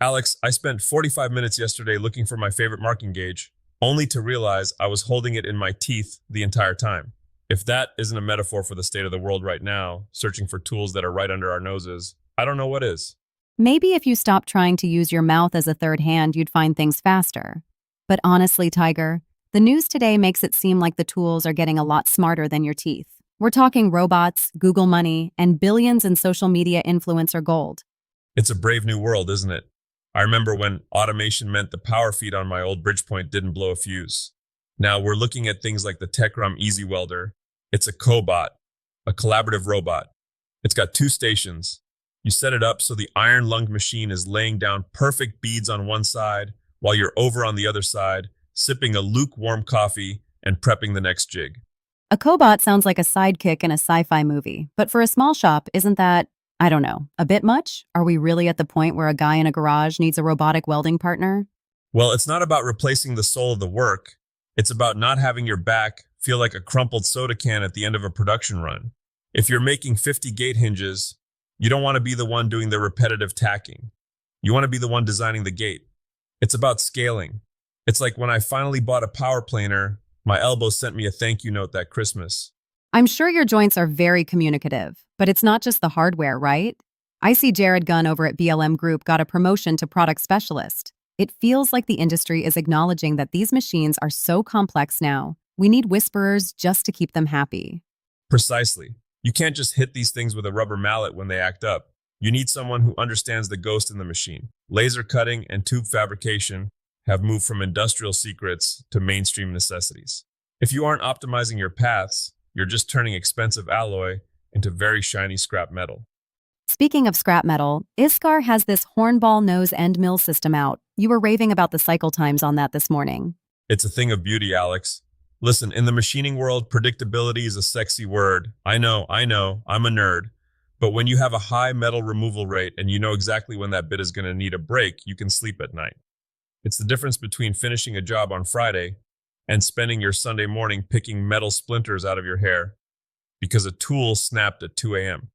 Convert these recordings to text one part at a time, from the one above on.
Alex, I spent 45 minutes yesterday looking for my favorite marking gauge, only to realize I was holding it in my teeth the entire time. If that isn't a metaphor for the state of the world right now, searching for tools that are right under our noses, I don't know what is. Maybe if you stopped trying to use your mouth as a third hand, you'd find things faster. But honestly, Tiger, the news today makes it seem like the tools are getting a lot smarter than your teeth. We're talking robots, Google money, and billions in social media influencer gold. It's a brave new world, isn't it? I remember when automation meant the power feed on my old Bridgepoint didn't blow a fuse. Now we're looking at things like the TechRum Easy Welder. It's a Cobot, a collaborative robot. It's got two stations. You set it up so the iron-lunged machine is laying down perfect beads on one side while you're over on the other side, sipping a lukewarm coffee and prepping the next jig. A cobot sounds like a sidekick in a sci-fi movie, but for a small shop, isn't that, I don't know, a bit much? Are we really at the point where a guy in a garage needs a robotic welding partner? Well, it's not about replacing the soul of the work. It's about not having your back feel like a crumpled soda can at the end of a production run. If you're making 50 gate hinges, you don't want to be the one doing the repetitive tacking. You want to be the one designing the gate. It's about scaling. It's like when I finally bought a power planer, my elbow sent me a thank you note that Christmas. I'm sure your joints are very communicative, but it's not just the hardware, right? I see Jared Gunn over at BLM Group got a promotion to product specialist. It feels like the industry is acknowledging that these machines are so complex now. We need whisperers just to keep them happy. Precisely. You can't just hit these things with a rubber mallet when they act up. You need someone who understands the ghost in the machine. Laser cutting and tube fabrication have moved from industrial secrets to mainstream necessities. If you aren't optimizing your paths, you're just turning expensive alloy into very shiny scrap metal. Speaking of scrap metal, Iskar has this hornball nose end mill system out. You were raving about the cycle times on that this morning. It's a thing of beauty, Alex. Listen, in the machining world, predictability is a sexy word. I know, I'm a nerd. But when you have a high metal removal rate and you know exactly when that bit is going to need a break, you can sleep at night. It's the difference between finishing a job on Friday and spending your Sunday morning picking metal splinters out of your hair because a tool snapped at 2 a.m.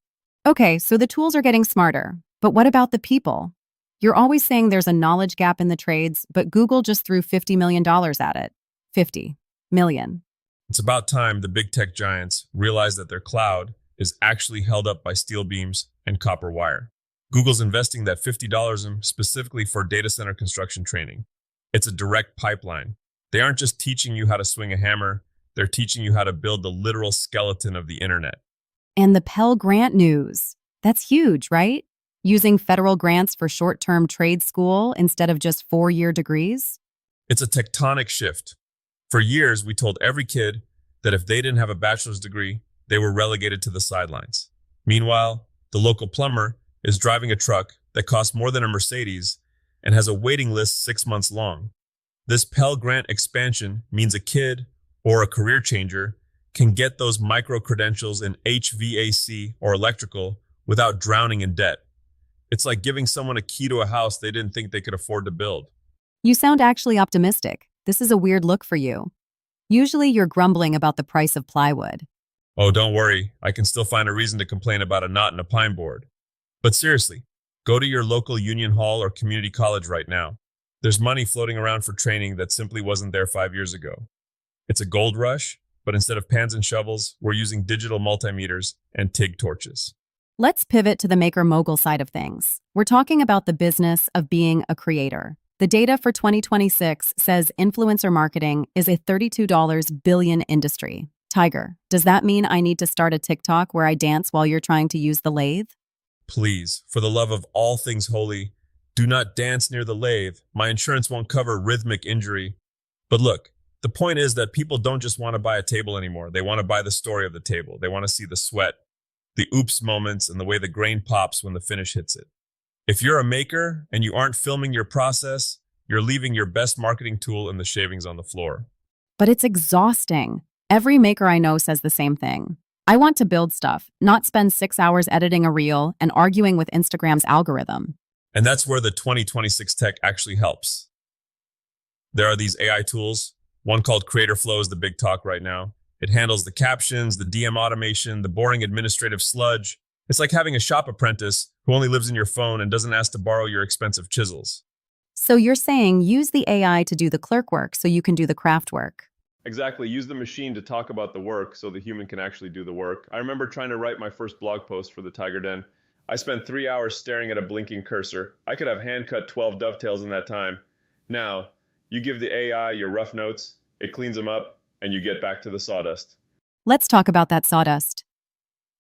Okay, so the tools are getting smarter. But what about the people? You're always saying there's a knowledge gap in the trades, but Google just threw $50 million at it. 50 million. It's about time the big tech giants realize that their cloud is actually held up by steel beams and copper wire. Google's investing that $50 in specifically for data center construction training. It's a direct pipeline. They aren't just teaching you how to swing a hammer, they're teaching you how to build the literal skeleton of the internet. And the Pell Grant news. That's huge, right? Using federal grants for short-term trade school instead of just 4-year degrees? It's a tectonic shift. For years, we told every kid that if they didn't have a bachelor's degree, they were relegated to the sidelines. Meanwhile, the local plumber is driving a truck that costs more than a Mercedes and has a waiting list 6 months long. This Pell Grant expansion means a kid or a career changer can get those micro-credentials in HVAC or electrical without drowning in debt. It's like giving someone a key to a house they didn't think they could afford to build. You sound actually optimistic. This is a weird look for you. Usually you're grumbling about the price of plywood. Oh, don't worry. I can still find a reason to complain about a knot in a pine board. But seriously, go to your local union hall or community college right now. There's money floating around for training that simply wasn't there 5 years ago. It's a gold rush, but instead of pans and shovels, we're using digital multimeters and TIG torches. Let's pivot to the maker mogul side of things. We're talking about the business of being a creator. The data for 2026 says influencer marketing is a $32 billion industry. Tiger, does that mean I need to start a TikTok where I dance while you're trying to use the lathe? Please, for the love of all things holy, do not dance near the lathe. My insurance won't cover rhythmic injury. But look, the point is that people don't just want to buy a table anymore. They want to buy the story of the table. They want to see the sweat, the oops moments, and the way the grain pops when the finish hits it. If you're a maker and you aren't filming your process, you're leaving your best marketing tool in the shavings on the floor. But it's exhausting. Every maker I know says the same thing. I want to build stuff, not spend 6 hours editing a reel and arguing with Instagram's algorithm. And that's where the 2026 tech actually helps. There are these AI tools. One called Creator Flow is the big talk right now. It handles the captions, the DM automation, the boring administrative sludge, It's like having a shop apprentice who only lives in your phone and doesn't ask to borrow your expensive chisels. So you're saying use the AI to do the clerk work so you can do the craft work. Exactly. Use the machine to talk about the work so the human can actually do the work. I remember trying to write my first blog post for the TigerDen. I spent 3 hours staring at a blinking cursor. I could have hand cut 12 dovetails in that time. Now, you give the AI your rough notes, it cleans them up, and you get back to the sawdust. Let's talk about that sawdust.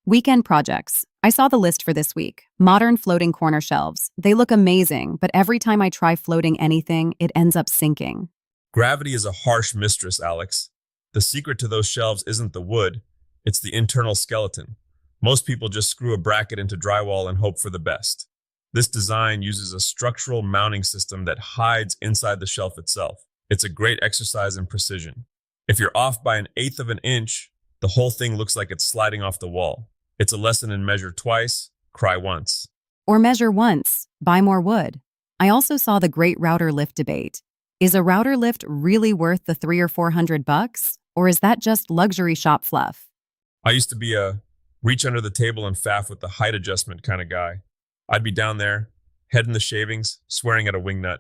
Weekend projects. I saw the list for this week. Modern floating corner shelves. They look amazing, but every time I try floating anything, it ends up sinking. Gravity is a harsh mistress, Alex. The secret to those shelves isn't the wood, it's the internal skeleton. Most people just screw a bracket into drywall and hope for the best. This design uses a structural mounting system that hides inside the shelf itself. It's a great exercise in precision. If you're off by 1/8 of an inch, the whole thing looks like it's sliding off the wall. It's a lesson in measure twice, cry once. Or measure once, buy more wood. I also saw the great router lift debate. Is a router lift really worth the $300 or $400, or is that just luxury shop fluff? I used to be a reach under the table and faff with the height adjustment kind of guy. I'd be down there, head in the shavings, swearing at a wingnut.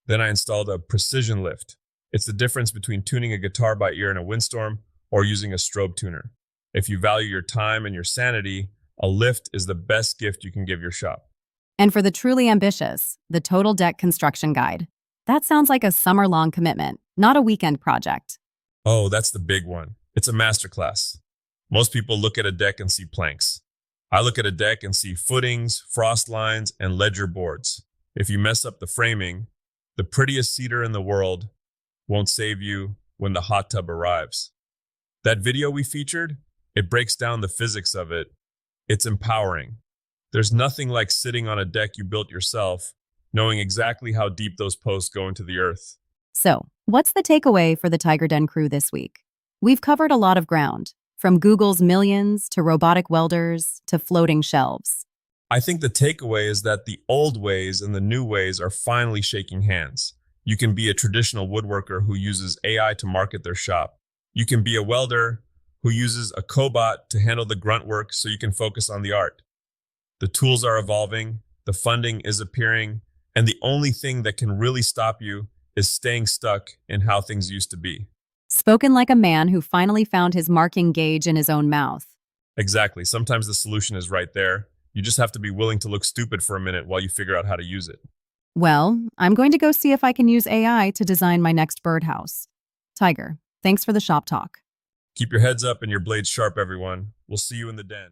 Then I installed a precision lift. It's the difference between tuning a guitar by ear in a windstorm or using a strobe tuner. If you value your time and your sanity, a lift is the best gift you can give your shop. And for the truly ambitious, the Total Deck Construction Guide. That sounds like a summer-long commitment, not a weekend project. Oh, that's the big one. It's a masterclass. Most people look at a deck and see planks. I look at a deck and see footings, frost lines, and ledger boards. If you mess up the framing, the prettiest cedar in the world won't save you when the hot tub arrives. That video we featured, it breaks down the physics of it. It's empowering. There's nothing like sitting on a deck you built yourself, knowing exactly how deep those posts go into the earth. So, what's the takeaway for the TigerDen crew this week? We've covered a lot of ground, from Google's millions to robotic welders to floating shelves. I think the takeaway is that the old ways and the new ways are finally shaking hands. You can be a traditional woodworker who uses AI to market their shop. You can be a welder who uses a Cobot to handle the grunt work so you can focus on the art. The tools are evolving, the funding is appearing, and the only thing that can really stop you is staying stuck in how things used to be. Spoken like a man who finally found his marking gauge in his own mouth. Exactly. Sometimes the solution is right there. You just have to be willing to look stupid for a minute while you figure out how to use it. Well, I'm going to go see if I can use AI to design my next birdhouse. Tiger, thanks for the shop talk. Keep your heads up and your blades sharp, everyone. We'll see you in the den.